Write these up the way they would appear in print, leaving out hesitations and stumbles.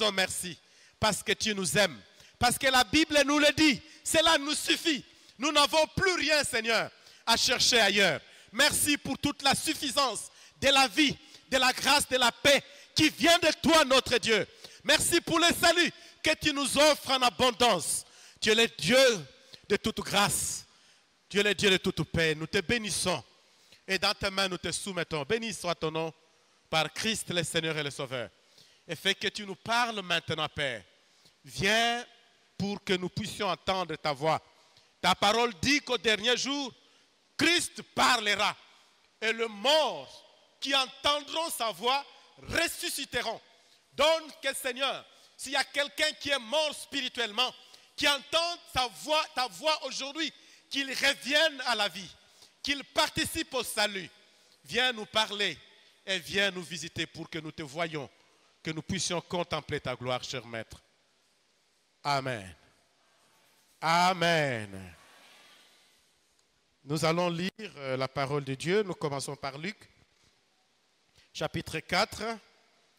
disons merci parce que tu nous aimes. Parce que la Bible nous le dit. Cela nous suffit. Nous n'avons plus rien, Seigneur, à chercher ailleurs. Merci pour toute la suffisance de la vie, de la grâce, de la paix qui vient de toi, notre Dieu. Merci pour le salut que tu nous offres en abondance. Tu es le Dieu de toute grâce. Tu es le Dieu de toute paix. Nous te bénissons et dans tes mains nous te soumettons. Béni soit ton nom par Christ le Seigneur et le Sauveur. Et fais que tu nous parles maintenant, Père. Viens pour que nous puissions entendre ta voix. Ta parole dit qu'au dernier jour, Christ parlera et les morts qui entendront sa voix ressusciteront. Donne que, Seigneur, s'il y a quelqu'un qui est mort spirituellement, qui entend ta voix aujourd'hui, qu'il revienne à la vie, qu'il participe au salut. Viens nous parler et viens nous visiter pour que nous te voyions, que nous puissions contempler ta gloire, cher Maître. Amen. Amen. Nous allons lire la parole de Dieu. Nous commençons par Luc, chapitre 4.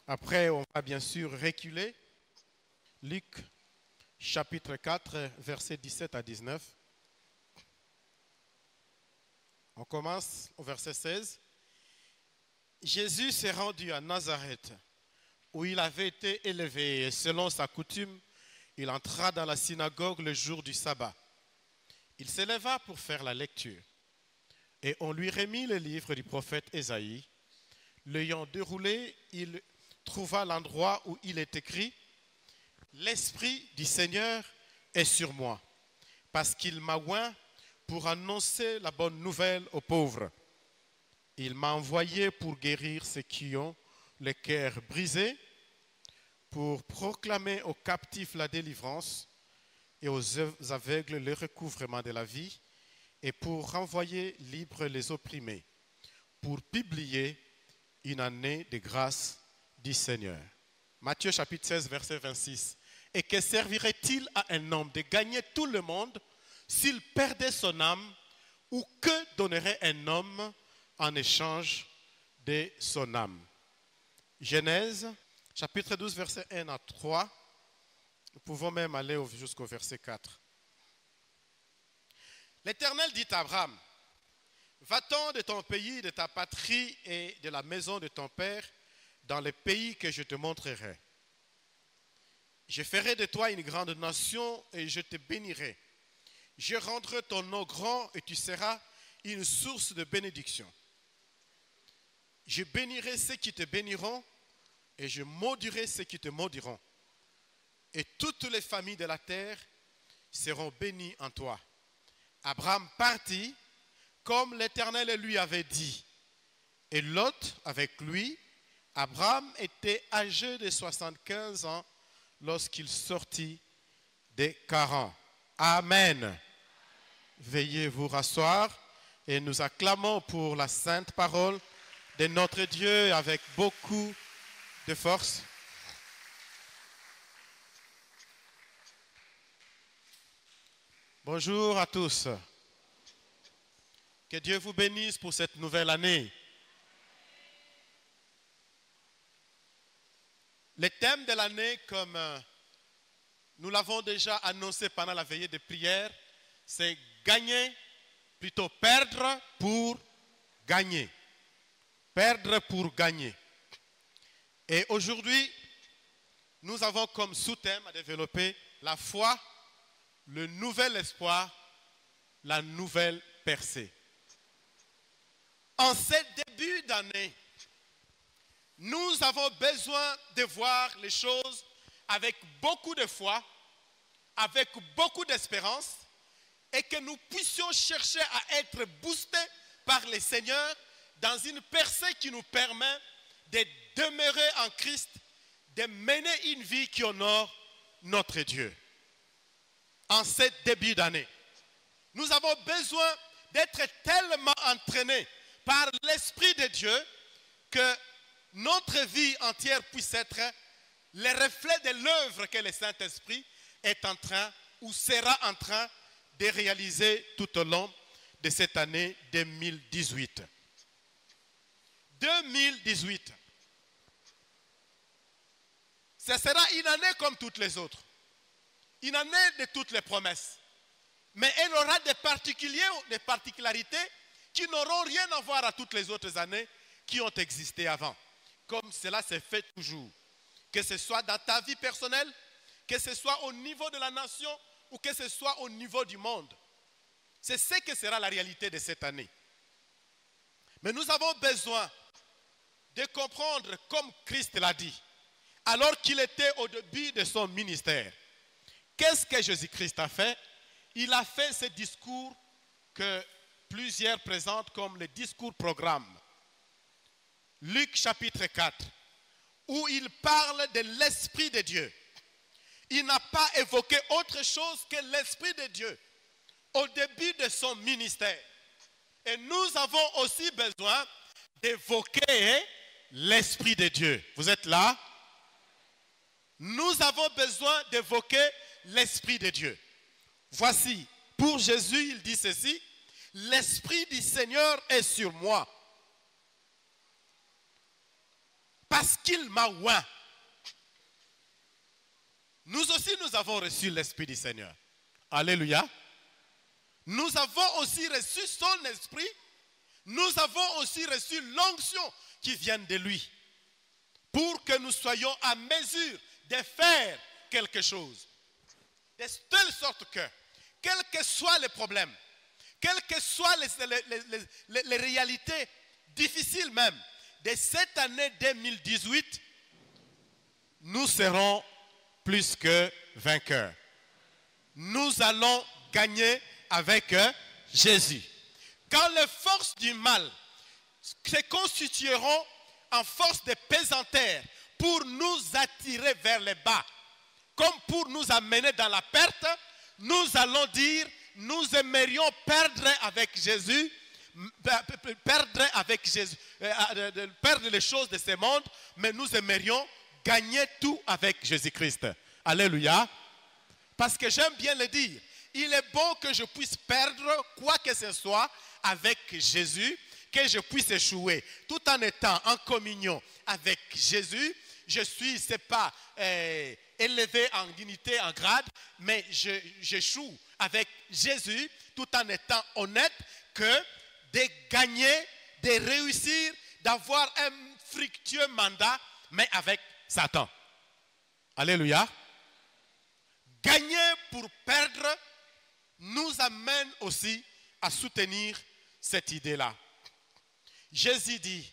Après, on va bien sûr reculer. Luc, chapitre 4, versets 17 à 19. On commence au verset 16. Jésus s'est rendu à Nazareth, où il avait été élevé, et selon sa coutume, il entra dans la synagogue le jour du sabbat. Il s'éleva pour faire la lecture, et on lui remit le livre du prophète Ésaïe. L'ayant déroulé, il trouva l'endroit où il est écrit « L'Esprit du Seigneur est sur moi, parce qu'il m'a oint pour annoncer la bonne nouvelle aux pauvres. Il m'a envoyé pour guérir ceux qui ont le cœur brisé, pour proclamer aux captifs la délivrance et aux aveugles le recouvrement de la vie, et pour renvoyer libres les opprimés, pour publier une année de grâce du Seigneur. » Matthieu chapitre 16, verset 26. « Et que servirait-il à un homme de gagner tout le monde s'il perdait son âme, ou que donnerait un homme en échange de son âme ?» Genèse chapitre 12, verset 1 à 3. Nous pouvons même aller jusqu'au verset 4. L'Éternel dit à Abraham, « Va-t'en de ton pays, de ta patrie et de la maison de ton père, dans le pays que je te montrerai. Je ferai de toi une grande nation et je te bénirai. Je rendrai ton nom grand et tu seras une source de bénédiction. Je bénirai ceux qui te béniront et je maudirai ceux qui te maudiront. Et toutes les familles de la terre seront bénies en toi. » Abraham partit comme l'Éternel lui avait dit. Et Lot avec lui. Abraham était âgé de 75 ans lorsqu'il sortit des Charan. Amen. Veuillez vous rasseoir et nous acclamons pour la sainte parole de notre Dieu avec beaucoup de force. Bonjour à tous. Que Dieu vous bénisse pour cette nouvelle année. Le thème de l'année, comme nous l'avons déjà annoncé pendant la veillée de prière, c'est gagner, plutôt perdre pour gagner. Perdre pour gagner. Et aujourd'hui, nous avons comme sous-thème à développer la foi, le nouvel espoir, la nouvelle percée. En ce début d'année, nous avons besoin de voir les choses avec beaucoup de foi, avec beaucoup d'espérance, et que nous puissions chercher à être boostés par le Seigneur dans une percée qui nous permet de demeurer en Christ, de mener une vie qui honore notre Dieu. En ce début d'année, nous avons besoin d'être tellement entraînés par l'Esprit de Dieu que notre vie entière puisse être le reflet de l'œuvre que le Saint-Esprit est en train ou sera en train de réaliser tout au long de cette année 2018. 2018. Ce sera une année comme toutes les autres. Une année de toutes les promesses. Mais elle aura des particularités qui n'auront rien à voir à toutes les autres années qui ont existé avant. Comme cela s'est fait toujours. Que ce soit dans ta vie personnelle, que ce soit au niveau de la nation ou que ce soit au niveau du monde. C'est ce que sera la réalité de cette année. Mais nous avons besoin de comprendre, comme Christ l'a dit, alors qu'il était au début de son ministère. Qu'est-ce que Jésus-Christ a fait? Il a fait ce discours que plusieurs présentent comme le discours programme. Luc chapitre 4, où il parle de l'Esprit de Dieu. Il n'a pas évoqué autre chose que l'Esprit de Dieu au début de son ministère. Et nous avons aussi besoin d'évoquer l'Esprit de Dieu. Vous êtes là? Nous avons besoin d'évoquer l'Esprit de Dieu. Voici, pour Jésus, il dit ceci: l'Esprit du Seigneur est sur moi, parce qu'il m'a oint. Nous aussi, nous avons reçu l'Esprit du Seigneur. Alléluia. Nous avons aussi reçu son Esprit. Nous avons aussi reçu l'onction qui vient de lui, pour que nous soyons à mesure de faire quelque chose. De telle sorte que, quels que soient les problèmes, quelles que soient les réalités difficiles même de cette année 2018, nous serons plus que vainqueurs. Nous allons gagner avec Jésus. Quand les forces du mal se constitueront en force de pesanteur pour nous attirer vers le bas, comme pour nous amener dans la perte, nous allons dire, nous aimerions perdre avec Jésus, perdre les choses de ce monde, mais nous aimerions gagner tout avec Jésus-Christ. Alléluia. Parce que j'aime bien le dire, il est bon que je puisse perdre quoi que ce soit avec Jésus, que je puisse échouer, tout en étant en communion avec Jésus. Je suis, c'est pas élevé en dignité, en grade, mais j'échoue avec Jésus, tout en étant honnête, que de gagner, de réussir, d'avoir un fructueux mandat, mais avec Satan. Alléluia. Gagner pour perdre nous amène aussi à soutenir cette idée-là. Jésus dit,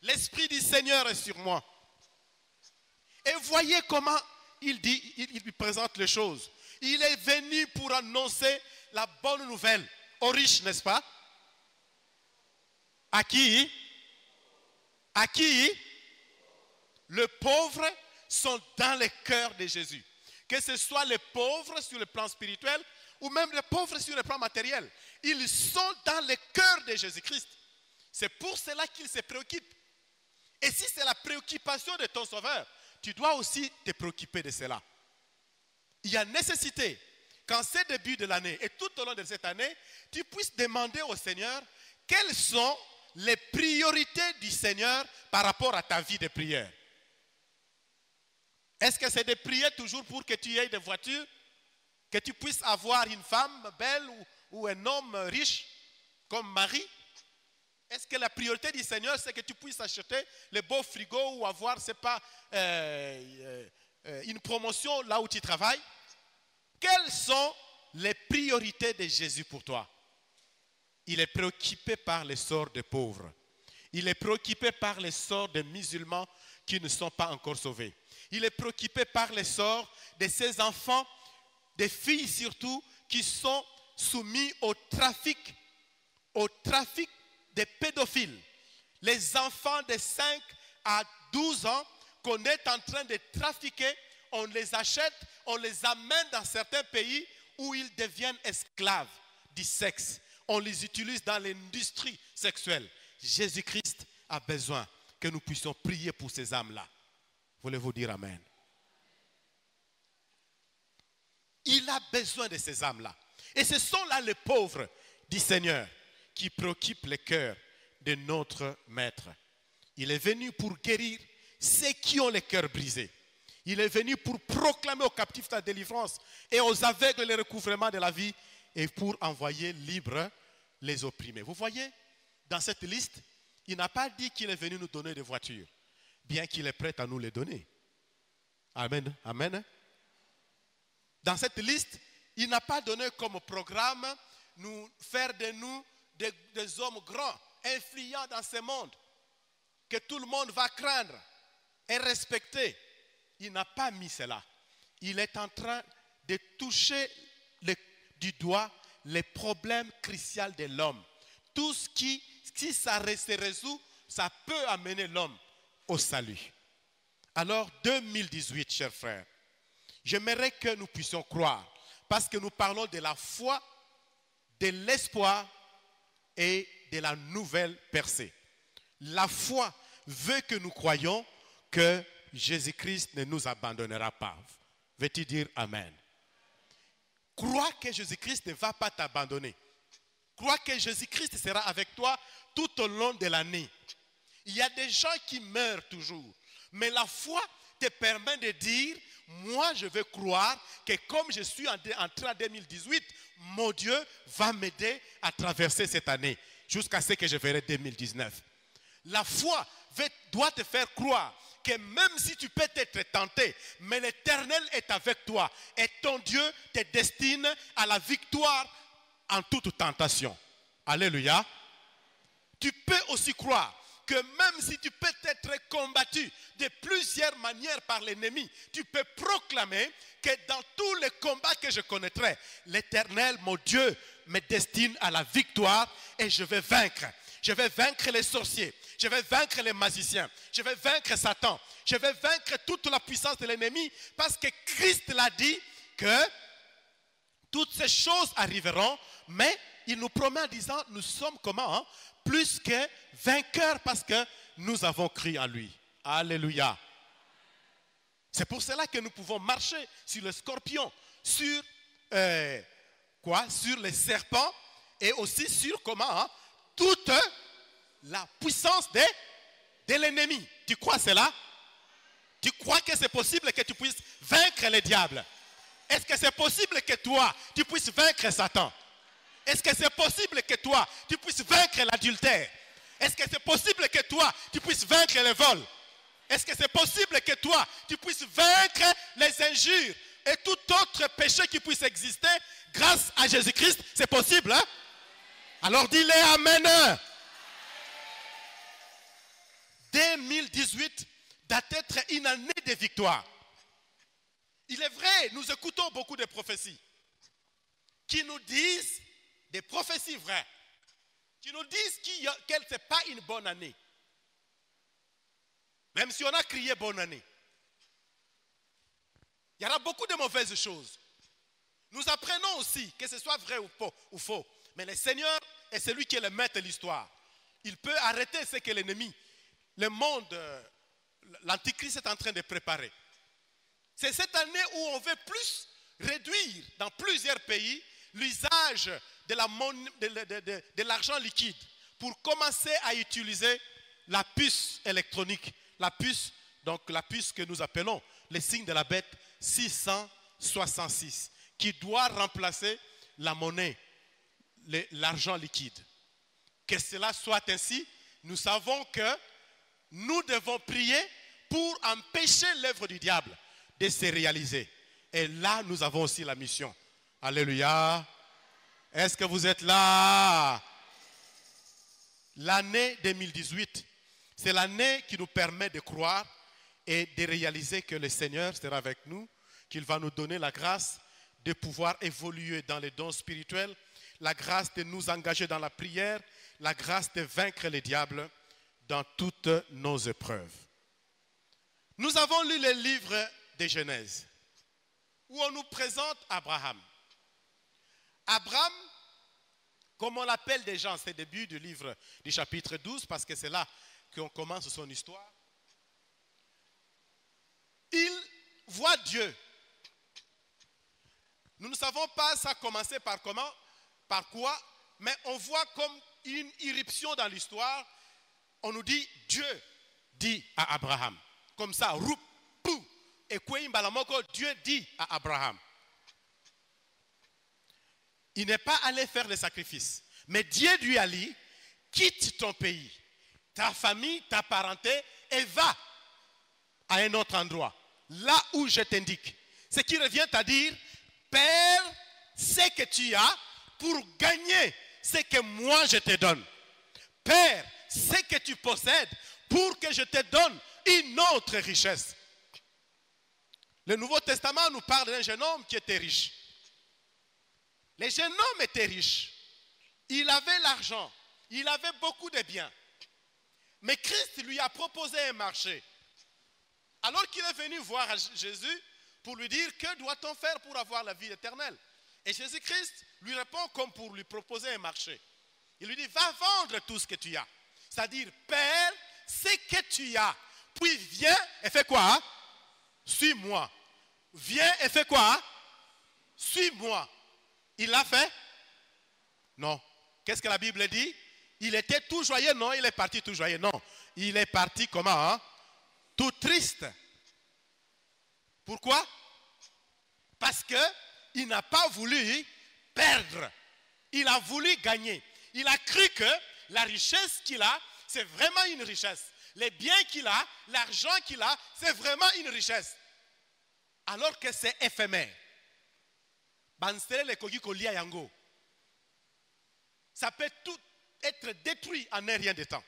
l'Esprit du Seigneur est sur moi. Et voyez comment il dit, il présente les choses. Il est venu pour annoncer la bonne nouvelle aux riches, n'est-ce pas? À qui? À qui? Les pauvres sont dans le cœur de Jésus. Que ce soit les pauvres sur le plan spirituel ou même les pauvres sur le plan matériel. Ils sont dans le cœur de Jésus-Christ. C'est pour cela qu'il se préoccupe. Et si c'est la préoccupation de ton Sauveur, tu dois aussi te préoccuper de cela. Il y a nécessité qu'en ce début de l'année et tout au long de cette année, tu puisses demander au Seigneur quelles sont les priorités du Seigneur par rapport à ta vie de prière. Est-ce que c'est de prier toujours pour que tu aies des voitures, que tu puisses avoir une femme belle ou un homme riche comme Marie? Est-ce que la priorité du Seigneur, c'est que tu puisses acheter le beau frigo ou avoir, c'est pas, une promotion là où tu travailles? Quelles sont les priorités de Jésus pour toi? Il est préoccupé par les sorts des pauvres. Il est préoccupé par les sorts des musulmans qui ne sont pas encore sauvés. Il est préoccupé par les sorts de ces enfants, des filles surtout, qui sont soumis au trafic des pédophiles. Les enfants de 5 à 12 ans qu'on est en train de trafiquer, on les achète, on les amène dans certains pays où ils deviennent esclaves du sexe. On les utilise dans l'industrie sexuelle. Jésus-Christ a besoin que nous puissions prier pour ces âmes-là. Voulez-vous dire amen? Il a besoin de ces âmes-là. Et ce sont là les pauvres du Seigneur qui préoccupent le cœur de notre Maître. Il est venu pour guérir ceux qui ont les cœurs brisés. Il est venu pour proclamer aux captifs la délivrance et aux aveugles le recouvrement de la vie et pour envoyer libres les opprimés. Vous voyez, dans cette liste, il n'a pas dit qu'il est venu nous donner des voitures, bien qu'il est prêt à nous les donner. Amen. Amen. Dans cette liste, il n'a pas donné comme programme nous faire de nous des hommes grands, influents dans ce monde, que tout le monde va craindre et respecter. Il n'a pas mis cela. Il est en train de toucher du doigt les problèmes cruciaux de l'homme. Tout ce qui, si ça se résout, ça peut amener l'homme au salut. Alors, 2018, chers frères, j'aimerais que nous puissions croire, parce que nous parlons de la foi, de l'espoir et de la nouvelle percée. La foi veut que nous croyions que Jésus-Christ ne nous abandonnera pas. Veux-tu dire Amen? Crois que Jésus-Christ ne va pas t'abandonner. Crois que Jésus-Christ sera avec toi tout au long de l'année. Il y a des gens qui meurent toujours. Mais la foi te permet de dire, moi je veux croire que comme je suis entré en 2018, mon Dieu va m'aider à traverser cette année jusqu'à ce que je verrai 2019. La foi doit te faire croire que même si tu peux être tenté, mais l'Éternel est avec toi et ton Dieu te destine à la victoire en toute tentation. Alléluia. Tu peux aussi croire que même si tu peux être combattu de plusieurs manières par l'ennemi, tu peux proclamer que dans tous les combats que je connaîtrai, l'Éternel, mon Dieu, me destine à la victoire et je vais vaincre. Je vais vaincre les sorciers, je vais vaincre les magiciens, je vais vaincre Satan, je vais vaincre toute la puissance de l'ennemi parce que Christ l'a dit que toutes ces choses arriveront, mais il nous promet en disant, nous sommes comment, hein? Plus que vainqueurs parce que nous avons cru en lui. Alléluia. C'est pour cela que nous pouvons marcher sur le scorpion, sur sur les serpents et aussi sur comment, hein? Toute la puissance de l'ennemi. Tu crois cela? Tu crois que c'est possible que tu puisses vaincre le diable? Est-ce que c'est possible que toi, tu puisses vaincre Satan? Est-ce que c'est possible que toi, tu puisses vaincre l'adultère? Est-ce que c'est possible que toi, tu puisses vaincre le vol? Est-ce que c'est possible que toi, tu puisses vaincre les injures et tout autre péché qui puisse exister grâce à Jésus-Christ? C'est possible, hein? Alors dis-le Amen. 2018 doit être une année de victoire. Il est vrai, nous écoutons beaucoup de prophéties qui nous disent, des prophéties vraies, qui nous disent que ce n'est pas une bonne année. Même si on a crié bonne année. Il y aura beaucoup de mauvaises choses. Nous apprenons aussi, que ce soit vrai ou faux, mais le Seigneur est celui qui est le maître de l'histoire. Il peut arrêter ce que l'ennemi, le monde, l'antichrist est en train de préparer. C'est cette année où on veut plus réduire dans plusieurs pays l'usage de l'argent liquide pour commencer à utiliser la puce électronique. La puce, donc la puce que nous appelons le signe de la bête 666, qui doit remplacer la monnaie, l'argent liquide. Que cela soit ainsi, nous savons que nous devons prier pour empêcher l'œuvre du diable de se réaliser. Et là, nous avons aussi la mission. Alléluia. Est-ce que vous êtes là? L'année 2018, c'est l'année qui nous permet de croire et de réaliser que le Seigneur sera avec nous, qu'il va nous donner la grâce de pouvoir évoluer dans les dons spirituels, la grâce de nous engager dans la prière, la grâce de vaincre les diables dans toutes nos épreuves. Nous avons lu le livre de Genèse, où on nous présente Abraham. Abraham, comme on l'appelle déjà, c'est le début du livre du chapitre 12, parce que c'est là qu'on commence son histoire. Il voit Dieu. Nous ne savons pas ça a commencé par comment, par quoi, mais on voit comme une irruption dans l'histoire. On nous dit, Dieu dit à Abraham. comme ça, et Dieu dit à Abraham, il n'est pas allé faire le sacrifice, mais Dieu lui a dit, quitte ton pays, ta famille, ta parenté, et va à un autre endroit, là où je t'indique. Ce qui revient à dire, perds ce que tu as pour gagner ce que moi je te donne. Perds ce que tu possèdes pour que je te donne une autre richesse. Le Nouveau Testament nous parle d'un jeune homme qui était riche. Le jeune homme était riche. Il avait l'argent. Il avait beaucoup de biens. Mais Christ lui a proposé un marché. Alors qu'il est venu voir Jésus pour lui dire, que doit-on faire pour avoir la vie éternelle? Et Jésus-Christ lui répond comme pour lui proposer un marché. Il lui dit, va vendre tout ce que tu as. C'est-à-dire, perds ce que tu as. Puis viens et fais quoi? Suis-moi. Viens et fais quoi? Suis-moi. Il l'a fait? Non. Qu'est-ce que la Bible dit? Il était tout joyeux? Non, il est parti tout joyeux. Non. Il est parti comment? Hein? Tout triste. Pourquoi? Parce qu'il n'a pas voulu perdre. Il a voulu gagner. Il a cru que la richesse qu'il a, c'est vraiment une richesse. Les biens qu'il a, l'argent qu'il a, c'est vraiment une richesse. Alors que c'est éphémère. Ça peut tout être détruit en un rien de temps.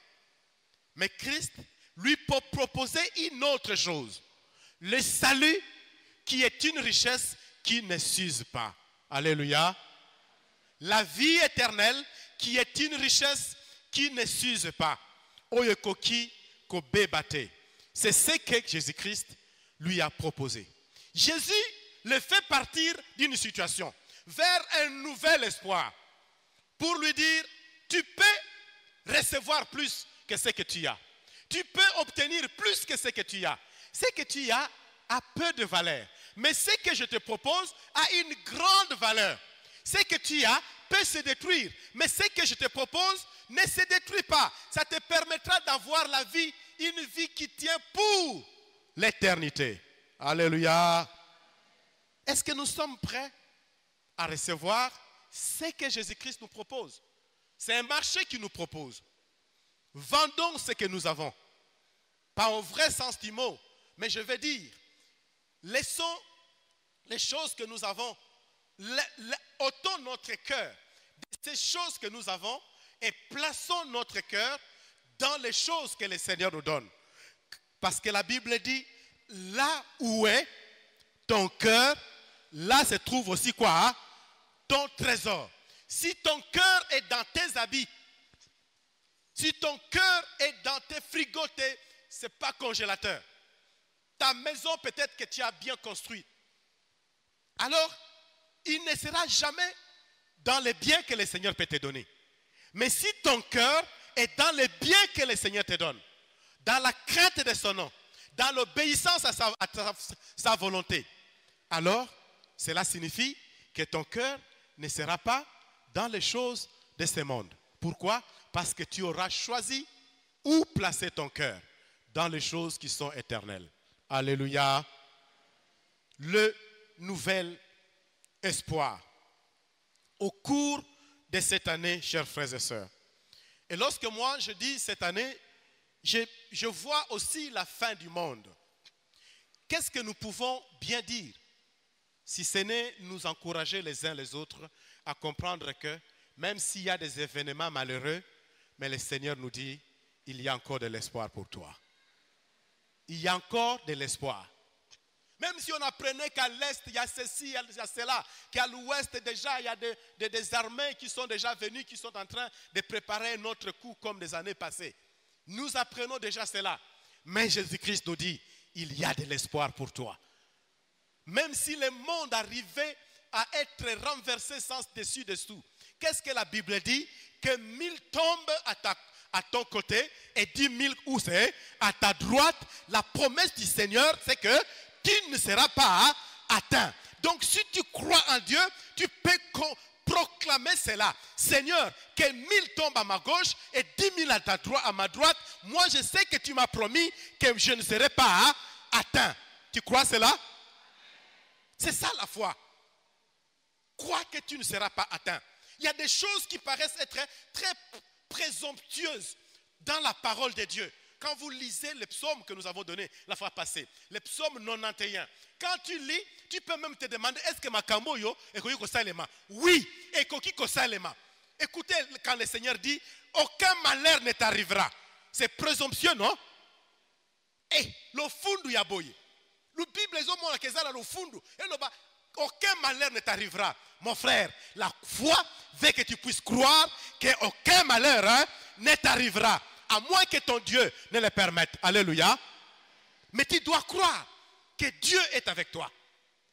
Mais Christ lui proposait une autre chose. Le salut qui est une richesse qui ne s'use pas. Alléluia. La vie éternelle qui est une richesse qui ne s'use pas. C'est ce que Jésus-Christ lui a proposé. Jésus le fait partir d'une situation vers un nouvel espoir pour lui dire, tu peux recevoir plus que ce que tu as. Tu peux obtenir plus que ce que tu as. Ce que tu as a peu de valeur. Mais ce que je te propose a une grande valeur. Ce que tu as peut se détruire. Mais ce que je te propose ne se détruit pas. Ça te permettra d'avoir la vie, une vie qui tient pour l'éternité. Alléluia. Est-ce que nous sommes prêts à recevoir ce que Jésus-Christ nous propose? C'est un marché qu'il nous propose. Vendons ce que nous avons. Pas au vrai sens du mot, mais je vais dire, laissons les choses que nous avons, ôtons notre cœur de ces choses que nous avons et plaçons notre cœur dans les choses que le Seigneur nous donne. Parce que la Bible dit, là où est ton cœur, là se trouve aussi quoi? Hein? Ton trésor. Si ton cœur est dans tes habits, si ton cœur est dans tes frigos, ce n'est pas congélateur. Ta maison peut-être que tu as bien construite. Alors, il ne sera jamais dans les biens que le Seigneur peut te donner. Mais si ton cœur est dans les biens que le Seigneur te donne, dans la crainte de son nom, dans l'obéissance à sa volonté, alors cela signifie que ton cœur ne sera pas dans les choses de ce monde. Pourquoi? Parce que tu auras choisi où placer ton cœur, dans les choses qui sont éternelles. Alléluia. Le nouvel espoir. Au cours de cette année, chers frères et sœurs, et lorsque moi je dis cette année, je vois aussi la fin du monde. Qu'est-ce que nous pouvons bien dire si ce n'est nous encourager les uns les autres à comprendre que même s'il y a des événements malheureux, mais le Seigneur nous dit, il y a encore de l'espoir pour toi. Il y a encore de l'espoir. Même si on apprenait qu'à l'est, il y a ceci, il y a cela, qu'à l'ouest déjà, il y a des armées qui sont déjà venues, qui sont en train de préparer un autre coup comme des années passées. Nous apprenons déjà cela. Mais Jésus-Christ nous dit, il y a de l'espoir pour toi. Même si le monde arrivait à être renversé sans dessus-dessous, qu'est-ce que la Bible dit? Que 1000 tombent à ton côté et 10 000 où c'est? À ta droite. La promesse du Seigneur, c'est que tu ne seras pas atteint. Donc si tu crois en Dieu, tu peux proclamer cela. Seigneur, que 1000 tombent à ma gauche et 10 000 à ma droite. Moi, je sais que tu m'as promis que je ne serai pas atteint. Tu crois cela? C'est ça la foi. Crois que tu ne seras pas atteint. Il y a des choses qui paraissent être très présomptueuses dans la parole de Dieu. Quand vous lisez les psaumes que nous avons donnés la fois passée, les psaumes 91, quand tu lis, tu peux même te demander, est-ce que ma kamboyo est koki kosalema? Oui, et koki kosalema. Écoutez quand le Seigneur dit, aucun malheur ne t'arrivera. C'est présomptueux, non? Et le fundu yaboye. Le Bible est au monde que ça le fundu. Aucun malheur ne t'arrivera. Mon frère, la foi veut que tu puisses croire qu'aucun malheur ne t'arrivera. À moins que ton Dieu ne le permette. Alléluia. Mais tu dois croire que Dieu est avec toi.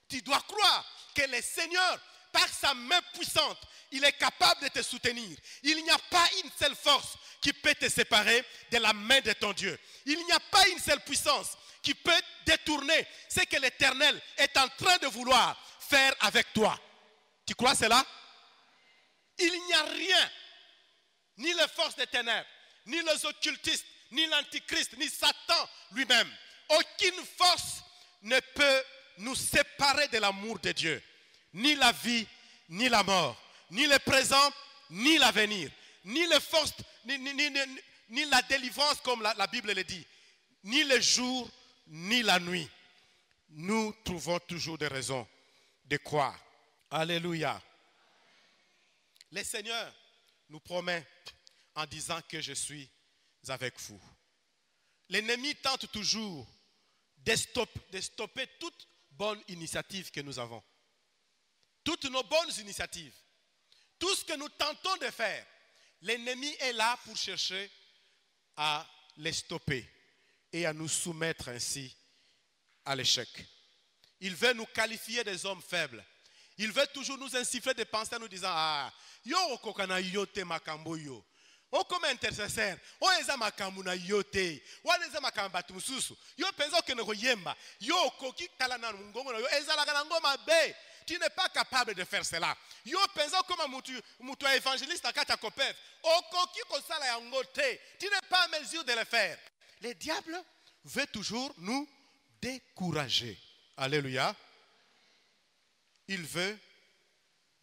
Tu dois croire que le Seigneur, par sa main puissante, il est capable de te soutenir. Il n'y a pas une seule force qui peut te séparer de la main de ton Dieu. Il n'y a pas une seule puissance qui peut détourner ce que l'Éternel est en train de vouloir faire avec toi. Tu crois cela? Il n'y a rien, ni les forces des ténèbres, ni les occultistes, ni l'antichrist, ni Satan lui-même. Aucune force ne peut nous séparer de l'amour de Dieu. Ni la vie, ni la mort, ni le présent, ni l'avenir, ni les forces, ni la délivrance comme la Bible le dit, ni le jour, ni la nuit. Nous trouvons toujours des raisons de croire. Alléluia. Le Seigneur nous promet en disant que je suis avec vous. L'ennemi tente toujours de stopper toute bonne initiative que nous avons. Toutes nos bonnes initiatives. Tout ce que nous tentons de faire. L'ennemi est là pour chercher à les stopper et à nous soumettre ainsi à l'échec. Il veut nous qualifier des hommes faibles. Il veut toujours nous insuffler des pensées en nous disant, ah, yo okokana yote makambo yo. O comme intercesseur, o eza makambo na yote. O eza makambo batumususu. Yo penza que ne koyemba. Yo koki tala na ngongo na yo eza la kana ngoma be. Tu n'es pas capable de faire cela. Yo penza comme mutu évangéliste akata kopev. O koki kosala ya ngote. Tu n'es pas en mesure de le faire. Le diable veut toujours nous décourager. Alléluia. Il veut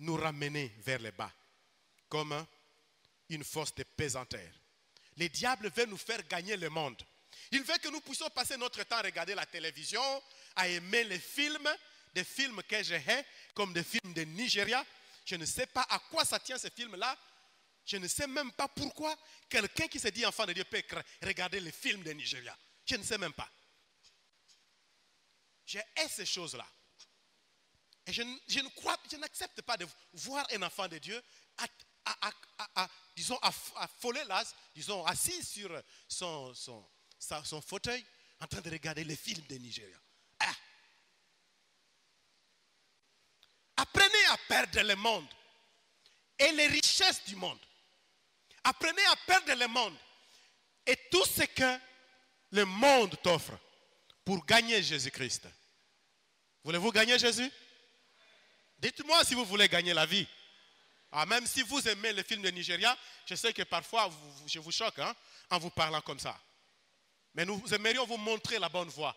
nous ramener vers le bas, comme une force de pesanteur. Le diable veut nous faire gagner le monde. Il veut que nous puissions passer notre temps à regarder la télévision, à aimer les films, des films que je hais, comme des films de Nigeria. Je ne sais pas à quoi ça tient ces films-là. Je ne sais même pas pourquoi quelqu'un qui se dit enfant de Dieu peut regarder les films de Nigeria. Je ne sais même pas. Je hais ces choses-là. Et je n'accepte pas de voir un enfant de Dieu disons, affolé là, disons, assis sur son fauteuil, en train de regarder les films de Nigeria. Ah. Apprenez à perdre le monde et les richesses du monde. Apprenez à perdre le monde et tout ce que le monde t'offre pour gagner Jésus-Christ. Voulez-vous gagner Jésus? Dites-moi si vous voulez gagner la vie. Ah, même si vous aimez le film de Nigeria, je sais que parfois je vous choque en vous parlant comme ça. Mais nous aimerions vous montrer la bonne voie,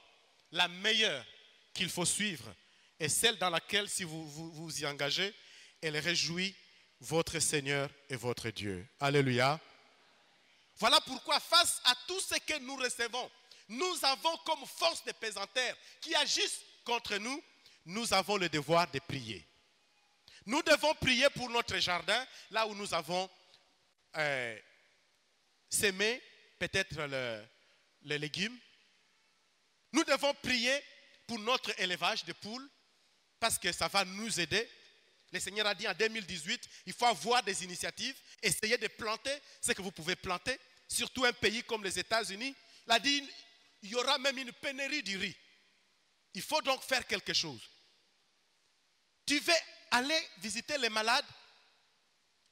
la meilleure qu'il faut suivre, et celle dans laquelle, si vous y engagez, elle réjouit votre Seigneur et votre Dieu. Alléluia. Voilà pourquoi, face à tout ce que nous recevons, nous avons comme force de pesanteur qui agissent contre nous, nous avons le devoir de prier. Nous devons prier pour notre jardin, là où nous avons sémé peut-être les légumes. Nous devons prier pour notre élevage de poules, parce que ça va nous aider. Le Seigneur a dit en 2018, il faut avoir des initiatives, essayer de planter ce que vous pouvez planter, surtout un pays comme les États-Unis. Il a dit, il y aura même une pénurie du riz. Il faut donc faire quelque chose. Tu veux aller visiter les malades,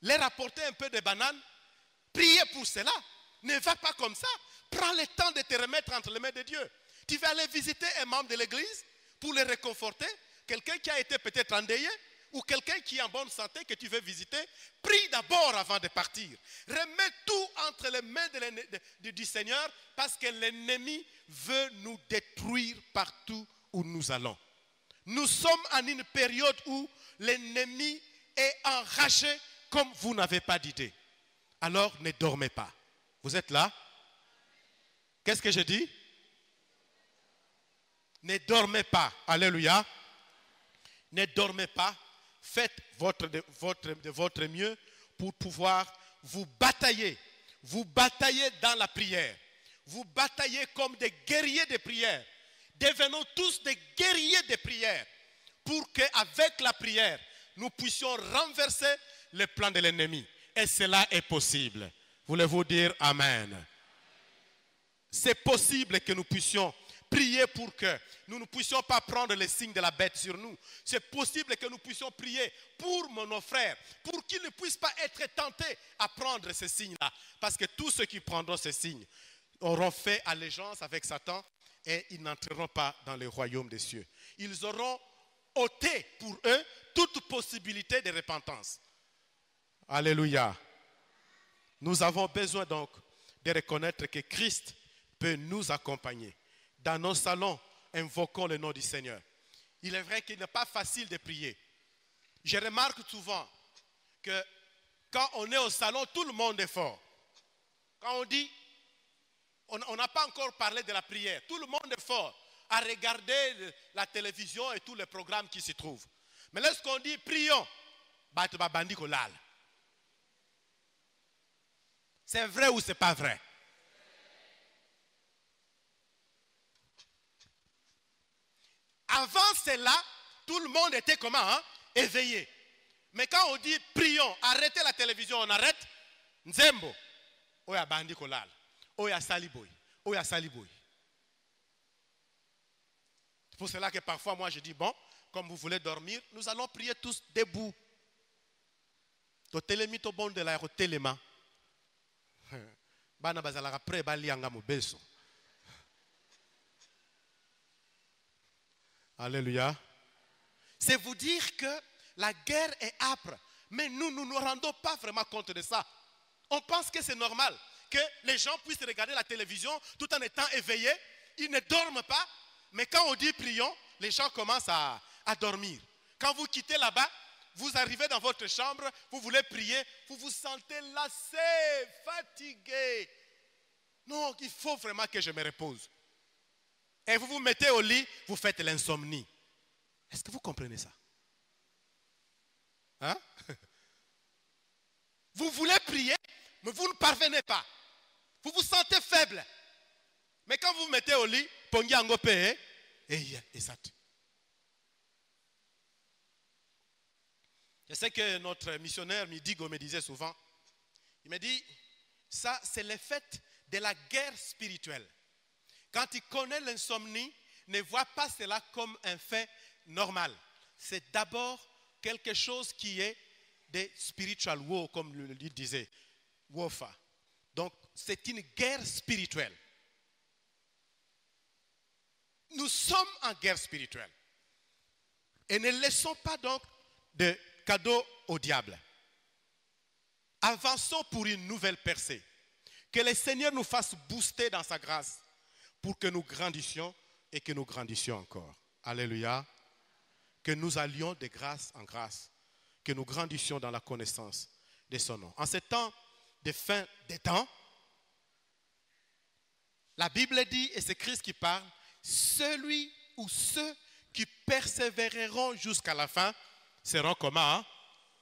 leur apporter un peu de bananes, prier pour cela. Ne va pas comme ça. Prends le temps de te remettre entre les mains de Dieu. Tu vas aller visiter un membre de l'église pour le réconforter, quelqu'un qui a été peut-être endeuillé, ou quelqu'un qui est en bonne santé que tu veux visiter, prie d'abord avant de partir. Remets tout entre les mains du Seigneur parce que l'ennemi veut nous détruire partout où nous allons. Nous sommes en une période où l'ennemi est enragé comme vous n'avez pas d'idée. Alors ne dormez pas. Vous êtes là? Qu'est-ce que je dis? Ne dormez pas. Alléluia. Ne dormez pas. Faites de votre mieux pour pouvoir vous batailler. Vous bataillez dans la prière. Vous bataillez comme des guerriers de prière. Devenons tous des guerriers de prière pour qu'avec la prière, nous puissions renverser le plan de l'ennemi. Et cela est possible. Voulez-vous dire Amen? C'est possible que nous puissions prier pour que nous ne puissions pas prendre les signes de la bête sur nous. C'est possible que nous puissions prier pour nos frères, pour qu'ils ne puissent pas être tentés à prendre ces signes-là. Parce que tous ceux qui prendront ces signes auront fait allégeance avec Satan et ils n'entreront pas dans le royaume des cieux. Ils auront ôté pour eux toute possibilité de repentance. Alléluia. Nous avons besoin donc de reconnaître que Christ peut nous accompagner. Dans nos salons, invoquons le nom du Seigneur. Il est vrai qu'il n'est pas facile de prier. Je remarque souvent que quand on est au salon, tout le monde est fort. Quand on dit, on n'a pas encore parlé de la prière, tout le monde est fort à regarder la télévision et tous les programmes qui s'y trouvent. Mais lorsqu'on dit prions, c'est vrai ou c'est pas vrai? Avant cela, tout le monde était comment? Éveillé. Mais quand on dit prions, arrêtez la télévision, on arrête. Nzembo. Oya bandi kolal. Oya saliboy. Oya saliboy. C'est pour cela que parfois moi je dis, bon, comme vous voulez dormir, nous allons prier tous debout. To telemi to bon de la telema. Bana bazala après balianga mobeso. Alléluia. C'est vous dire que la guerre est âpre. Mais nous ne nous rendons pas vraiment compte de ça. On pense que c'est normal que les gens puissent regarder la télévision tout en étant éveillés. Ils ne dorment pas. Mais quand on dit prions, les gens commencent à dormir. Quand vous quittez là-bas, vous arrivez dans votre chambre, vous voulez prier, vous vous sentez lassé, fatigué. Non, il faut vraiment que je me repose. Et vous vous mettez au lit, vous faites l'insomnie. Est-ce que vous comprenez ça? Hein? Vous voulez prier, mais vous ne parvenez pas. Vous vous sentez faible. Mais quand vous vous mettez au lit, pongi angope, et ça. Je sais que notre missionnaire Midigo me disait souvent, il me dit, ça c'est l'effet de la guerre spirituelle. Quand il connaît l'insomnie, ne voit pas cela comme un fait normal. C'est d'abord quelque chose qui est des spiritual war, comme le disait warfare. Donc, c'est une guerre spirituelle. Nous sommes en guerre spirituelle. Et ne laissons pas donc de cadeaux au diable. Avançons pour une nouvelle percée. Que le Seigneur nous fasse booster dans sa grâce pour que nous grandissions et que nous grandissions encore. Alléluia. Que nous allions de grâce en grâce. Que nous grandissions dans la connaissance de son nom. En ce temps de fin des temps, la Bible dit, et c'est Christ qui parle, celui ou ceux qui persévéreront jusqu'à la fin seront comment?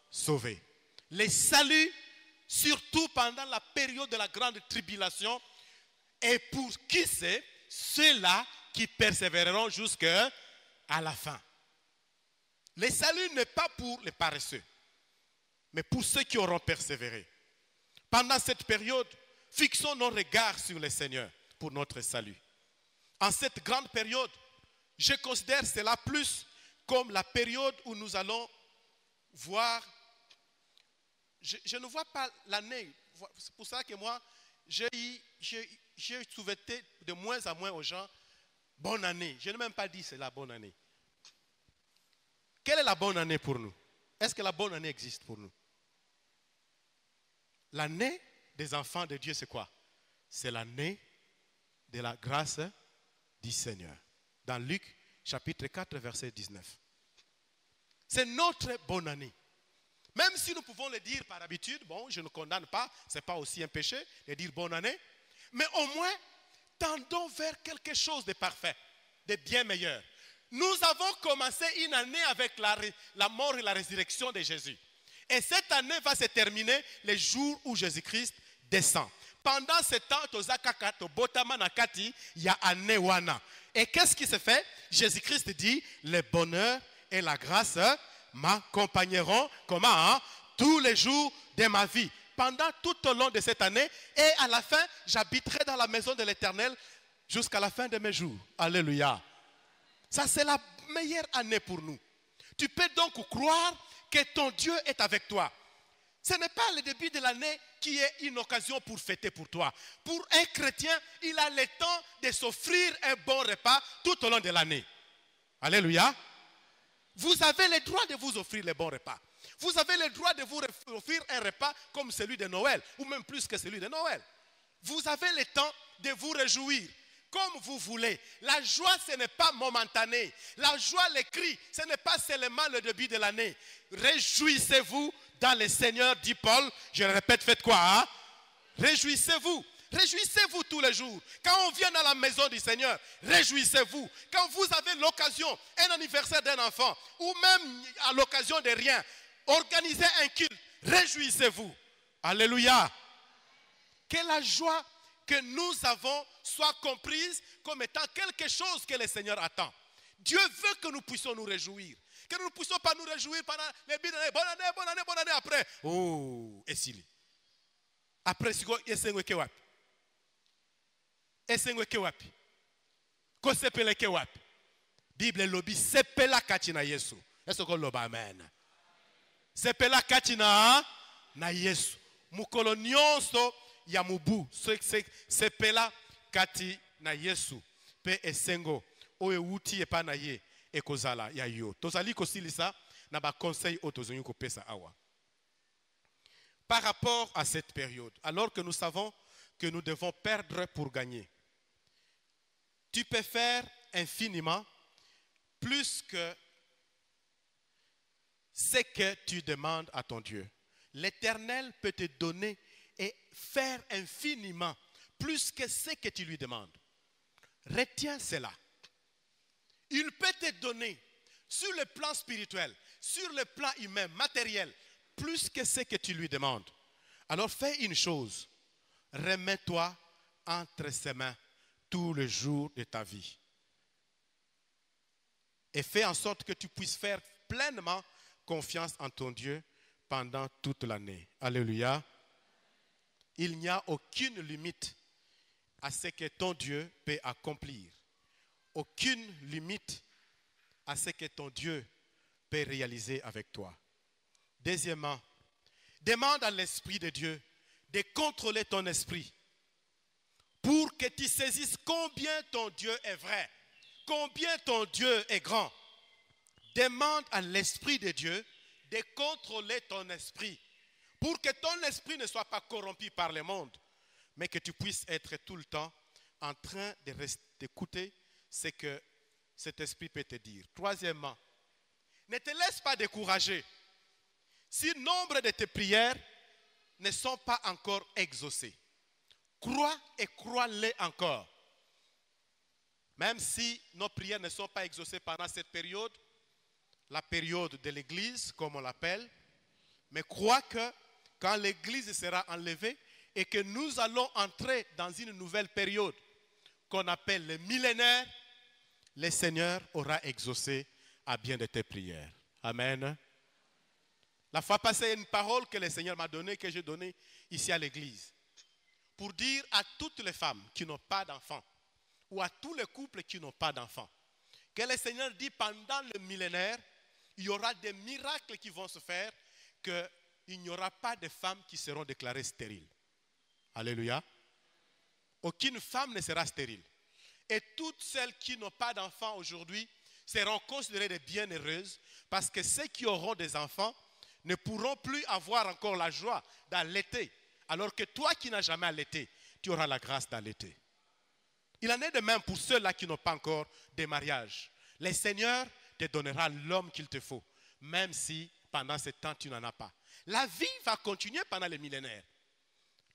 Sauvés. Les saluts, surtout pendant la période de la grande tribulation, et pour qui c'est? Ceux-là qui persévéreront jusqu'à la fin. Le salut n'est pas pour les paresseux, mais pour ceux qui auront persévéré. Pendant cette période, fixons nos regards sur le Seigneur pour notre salut. En cette grande période, je considère cela plus comme la période où nous allons voir. Je ne vois pas l'année. C'est pour ça que moi, j'ai souhaité de moins en moins aux gens bonne année. Je n'ai même pas dit c'est la bonne année. Quelle est la bonne année pour nous? Est-ce que la bonne année existe pour nous? L'année des enfants de Dieu, c'est quoi? C'est l'année de la grâce du Seigneur. Dans Luc, chapitre 4, verset 19. C'est notre bonne année. Même si nous pouvons le dire par habitude, bon, je ne condamne pas, ce n'est pas aussi un péché de dire bonne année, mais au moins, tendons vers quelque chose de parfait, de bien meilleur. Nous avons commencé une année avec la mort et la résurrection de Jésus. Et cette année va se terminer le jour où Jésus-Christ descend. Pendant ce temps, il y a année wana. Et qu'est-ce qui se fait? Jésus-Christ dit, le bonheur et la grâce m'accompagneront comment? Tous les jours de ma vie. Pendant tout au long de cette année, et à la fin, j'habiterai dans la maison de l'Éternel jusqu'à la fin de mes jours. Alléluia. Ça, c'est la meilleure année pour nous. Tu peux donc croire que ton Dieu est avec toi. Ce n'est pas le début de l'année qui est une occasion pour fêter pour toi. Pour un chrétien, il a le temps de s'offrir un bon repas tout au long de l'année. Alléluia. Vous avez le droit de vous offrir le bon repas. Vous avez le droit de vous offrir un repas comme celui de Noël, ou même plus que celui de Noël. Vous avez le temps de vous réjouir comme vous voulez. La joie, ce n'est pas momentané. La joie, les cris, ce n'est pas seulement le début de l'année. Réjouissez-vous dans le Seigneur, dit Paul. Je le répète, faites quoi? Hein? Réjouissez-vous. Réjouissez-vous tous les jours. Quand on vient dans la maison du Seigneur, réjouissez-vous. Quand vous avez l'occasion, un anniversaire d'un enfant, ou même à l'occasion de rien, organisez un culte, réjouissez-vous. Alléluia. Que la joie que nous avons soit comprise comme étant quelque chose que le Seigneur attend. Dieu veut que nous puissions nous réjouir. Que nous ne puissions pas nous réjouir pendant les bonne année, bonne année, après. Oh, et s'il après, si vous avez esengweke wapi kosepeleke wapi Bible lobi sepela kati na Yesu. Est-ce que loba amen? Sepela kati na Yesu. Mukolo nyonso ya mubu sepela kati na Yesu. Pe esengo oyo wuti epa na ye ekozala ya yo. Tozali kosilisa na ba conseil otozonyi kopesa awa. Par rapport à cette période, alors que nous savons que nous devons perdre pour gagner, tu peux faire infiniment plus que ce que tu demandes à ton Dieu. L'Éternel peut te donner et faire infiniment plus que ce que tu lui demandes. Retiens cela. Il peut te donner sur le plan spirituel, sur le plan humain, matériel, plus que ce que tu lui demandes. Alors fais une chose. Remets-toi entre ses mains tous les jours de ta vie. Et fais en sorte que tu puisses faire pleinement confiance en ton Dieu pendant toute l'année. Alléluia. Il n'y a aucune limite à ce que ton Dieu peut accomplir. Aucune limite à ce que ton Dieu peut réaliser avec toi. Deuxièmement, demande à l'Esprit de Dieu de contrôler ton esprit pour que tu saisisses combien ton Dieu est vrai, combien ton Dieu est grand. Demande à l'Esprit de Dieu de contrôler ton esprit pour que ton esprit ne soit pas corrompu par le monde, mais que tu puisses être tout le temps en train d'écouter ce que cet esprit peut te dire. Troisièmement, ne te laisse pas décourager si nombre de tes prières ne sont pas encore exaucées. Crois et crois-les encore. Même si nos prières ne sont pas exaucées pendant cette période, la période de l'église, comme on l'appelle, mais crois que quand l'église sera enlevée et que nous allons entrer dans une nouvelle période qu'on appelle le millénaire, le Seigneur aura exaucé à bien de tes prières. Amen. La fois passée, il y a une parole que le Seigneur m'a donnée, que j'ai donnée ici à l'église, pour dire à toutes les femmes qui n'ont pas d'enfants, ou à tous les couples qui n'ont pas d'enfants, que le Seigneur dit pendant le millénaire, il y aura des miracles qui vont se faire, qu'il n'y aura pas de femmes qui seront déclarées stériles. Alléluia. Aucune femme ne sera stérile. Et toutes celles qui n'ont pas d'enfants aujourd'hui seront considérées des bienheureuses, parce que ceux qui auront des enfants ne pourront plus avoir encore la joie d'allaiter, alors que toi qui n'as jamais allaité, tu auras la grâce d'allaiter. Il en est de même pour ceux-là qui n'ont pas encore de mariage. Le Seigneur te donnera l'homme qu'il te faut, même si pendant ce temps tu n'en as pas. La vie va continuer pendant les millénaires.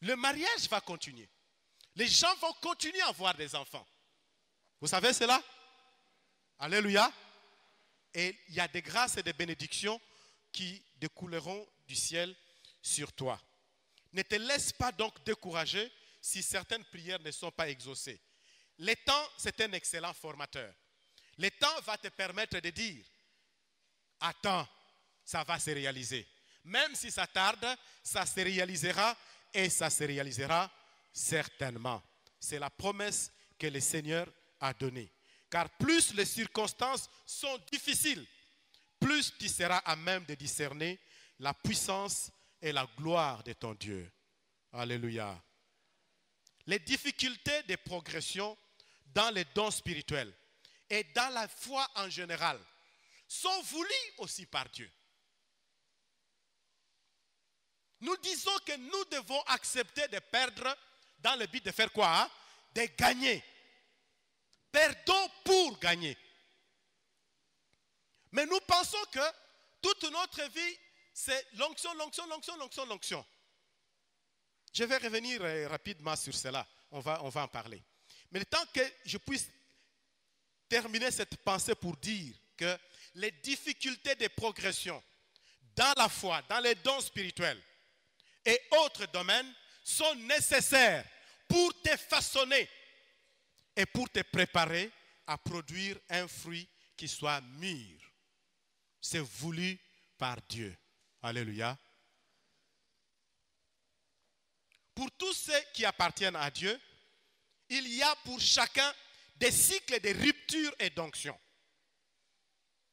Le mariage va continuer. Les gens vont continuer à avoir des enfants. Vous savez cela? Alléluia. Et il y a des grâces et des bénédictions qui découleront du ciel sur toi. Ne te laisse pas donc décourager si certaines prières ne sont pas exaucées. Le temps, c'est un excellent formateur. Le temps va te permettre de dire, attends, ça va se réaliser. Même si ça tarde, ça se réalisera et ça se réalisera certainement. C'est la promesse que le Seigneur a donnée. Car plus les circonstances sont difficiles, plus tu seras à même de discerner la puissance et la gloire de ton Dieu. Alléluia. Les difficultés de progression dans les dons spirituels et dans la foi en général sont voulues aussi par Dieu. Nous disons que nous devons accepter de perdre dans le but de faire quoi? Hein? De gagner. Perdons pour gagner. Mais nous pensons que toute notre vie, c'est l'onction, l'onction, l'onction, l'onction, l'onction. Je vais revenir rapidement sur cela. On va en parler. Mais le temps que je puisse terminer cette pensée pour dire que les difficultés de progression dans la foi, dans les dons spirituels et autres domaines sont nécessaires pour te façonner et pour te préparer à produire un fruit qui soit mûr. C'est voulu par Dieu. Alléluia. Pour tous ceux qui appartiennent à Dieu, il y a pour chacun des cycles de rupture et d'onction.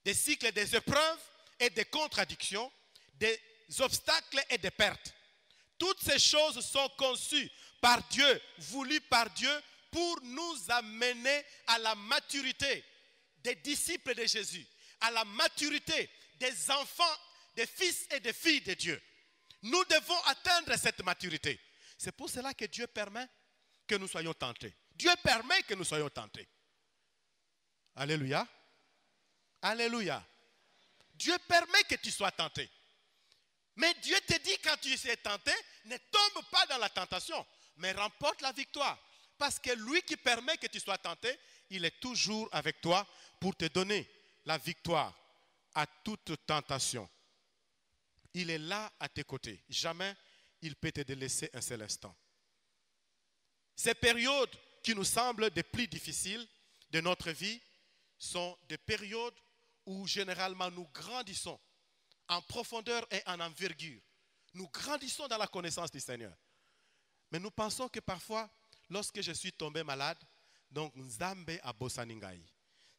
Des cycles des épreuves et des contradictions, des obstacles et des pertes. Toutes ces choses sont conçues par Dieu, voulues par Dieu pour nous amener à la maturité des disciples de Jésus, à la maturité des enfants, des fils et des filles de Dieu. Nous devons atteindre cette maturité. C'est pour cela que Dieu permet que nous soyons tentés. Dieu permet que nous soyons tentés. Alléluia. Alléluia. Dieu permet que tu sois tenté. Mais Dieu te dit quand tu es tenté, ne tombe pas dans la tentation, mais remporte la victoire. Parce que lui qui permet que tu sois tenté, il est toujours avec toi pour te donner la victoire à toute tentation. Il est là à tes côtés. Jamais il peut te délaisser un seul instant. Ces périodes qui nous semblent les plus difficiles de notre vie sont des périodes où généralement nous grandissons en profondeur et en envergure. Nous grandissons dans la connaissance du Seigneur. Mais nous pensons que parfois, lorsque je suis tombé malade, donc Nzambe a bosani ngai.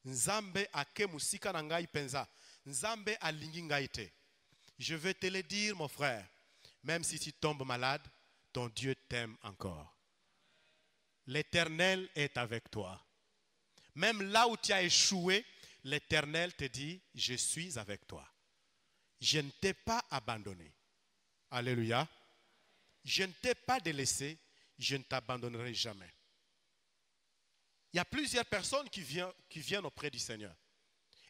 Nzambe a kemusika na ngai penza. Nzambe a lingi ngai te. Je veux te le dire, mon frère, même si tu tombes malade, ton Dieu t'aime encore. L'Éternel est avec toi. Même là où tu as échoué, l'Éternel te dit, je suis avec toi. Je ne t'ai pas abandonné. Alléluia. Je ne t'ai pas délaissé, je ne t'abandonnerai jamais. Il y a plusieurs personnes qui viennent auprès du Seigneur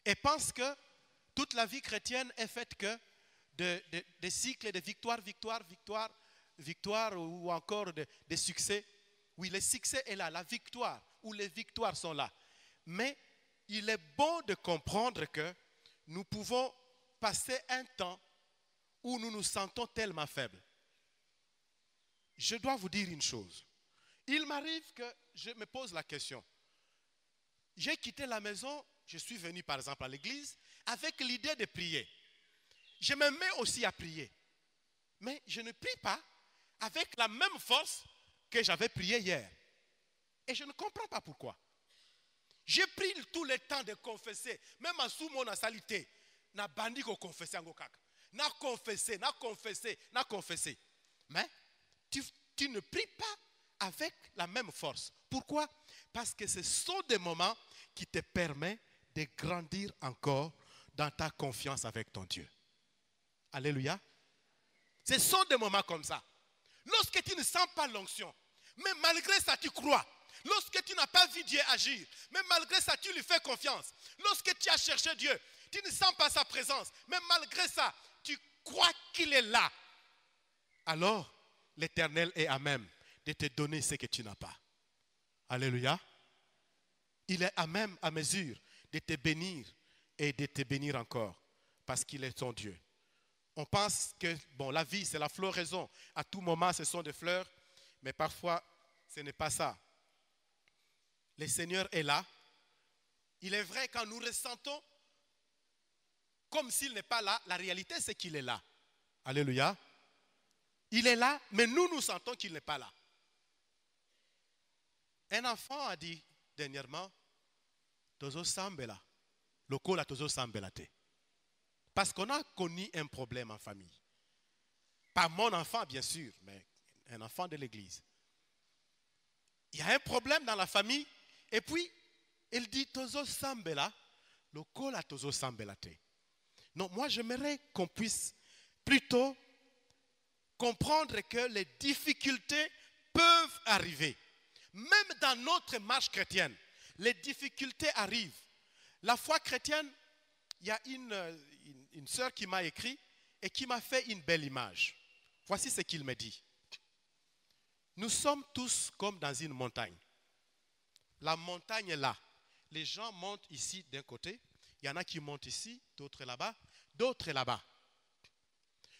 et pensent que toute la vie chrétienne est faite que de cycles de victoire, victoire, victoire, victoire ou encore de succès. Oui, le succès est là, la victoire ou les victoires sont là. Mais il est bon de comprendre que nous pouvons passer un temps où nous nous sentons tellement faibles. Je dois vous dire une chose. Il m'arrive que je me pose la question. J'ai quitté la maison, je suis venu par exemple à l'église avec l'idée de prier. Je me mets aussi à prier. Mais je ne prie pas avec la même force que j'avais prié hier. Et je ne comprends pas pourquoi. J'ai pris tout le temps de confesser, même en sous mon salité. Na bandi ko confesser ngo kaka. Na confesser, na confesser, na confesser. Mais tu ne pries pas avec la même force. Pourquoi? Parce que ce sont des moments qui te permettent de grandir encore dans ta confiance avec ton Dieu. Alléluia. Ce sont des moments comme ça. Lorsque tu ne sens pas l'onction, mais malgré ça tu crois. Lorsque tu n'as pas vu Dieu agir, mais malgré ça tu lui fais confiance. Lorsque tu as cherché Dieu, tu ne sens pas sa présence, mais malgré ça, tu crois qu'il est là. Alors, l'Éternel est à même de te donner ce que tu n'as pas. Alléluia. Il est à même, à mesure de te bénir et de te bénir encore, parce qu'il est ton Dieu. On pense que la vie, c'est la floraison. À tout moment, ce sont des fleurs, mais parfois, ce n'est pas ça. Le Seigneur est là. Il est vrai, quand nous ressentons comme s'il n'est pas là, la réalité, c'est qu'il est là. Alléluia. Il est là, mais nous sentons qu'il n'est pas là. Un enfant a dit dernièrement, Tozo Sambela, Lokola Tozo Sambela te. Parce qu'on a connu un problème en famille. Pas mon enfant, bien sûr, mais un enfant de l'église. Il y a un problème dans la famille, et puis, il dit Tozo Sambela, Lokola Tozo Sambela te. Non, moi j'aimerais qu'on puisse plutôt comprendre que les difficultés peuvent arriver. Même dans notre marche chrétienne, les difficultés arrivent. La foi chrétienne, il y a une sœur qui m'a écrit et qui m'a fait une belle image. Voici ce qu'il me dit. Nous sommes tous comme dans une montagne. La montagne est là. Les gens montent ici d'un côté. Il y en a qui montent ici, d'autres là-bas, d'autres là-bas.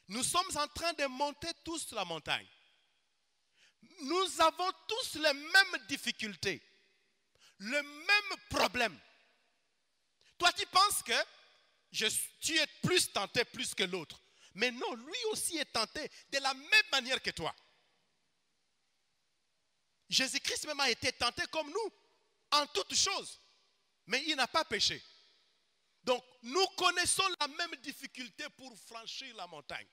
Nous sommes en train de monter tous la montagne. Nous avons tous les mêmes difficultés, le même problème. Toi, tu penses que tu es plus tenté plus que l'autre. Mais non, lui aussi est tenté de la même manière que toi. Jésus-Christ même a été tenté comme nous, en toutes choses. Mais il n'a pas péché. Donc, nous connaissons la même difficulté pour franchir la montagne.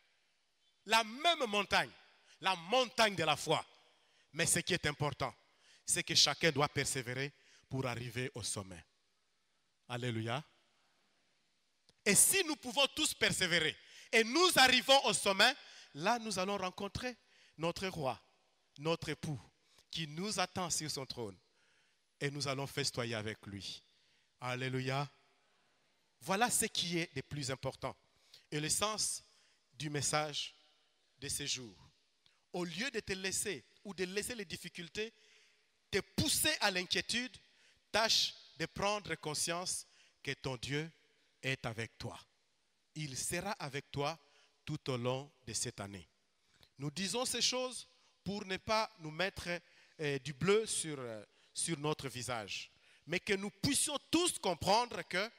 La même montagne. La montagne de la foi. Mais ce qui est important, c'est que chacun doit persévérer pour arriver au sommet. Alléluia. Et si nous pouvons tous persévérer et nous arrivons au sommet, là nous allons rencontrer notre roi, notre époux, qui nous attend sur son trône. Et nous allons festoyer avec lui. Alléluia. Voilà ce qui est le plus important. Et le sens du message de ce jour. Au lieu de te laisser ou de laisser les difficultés te pousser à l'inquiétude, tâche de prendre conscience que ton Dieu est avec toi. Il sera avec toi tout au long de cette année. Nous disons ces choses pour ne pas nous mettre du bleu sur notre visage, mais que nous puissions tous comprendre que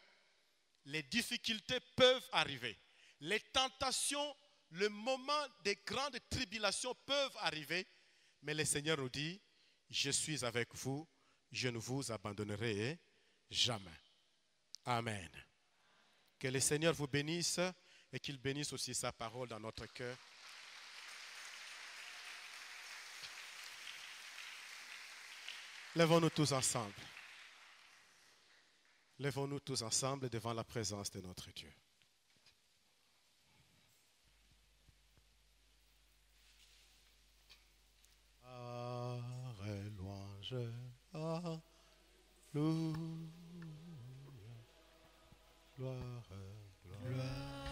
les difficultés peuvent arriver. Les tentations, le moment des grandes tribulations peuvent arriver, mais le Seigneur nous dit, je suis avec vous, je ne vous abandonnerai jamais. Amen. Que le Seigneur vous bénisse et qu'il bénisse aussi sa parole dans notre cœur. Lèvons-nous tous ensemble. Lèvons-nous tous ensemble devant la présence de notre Dieu. Louange, alléluia, gloire, gloire.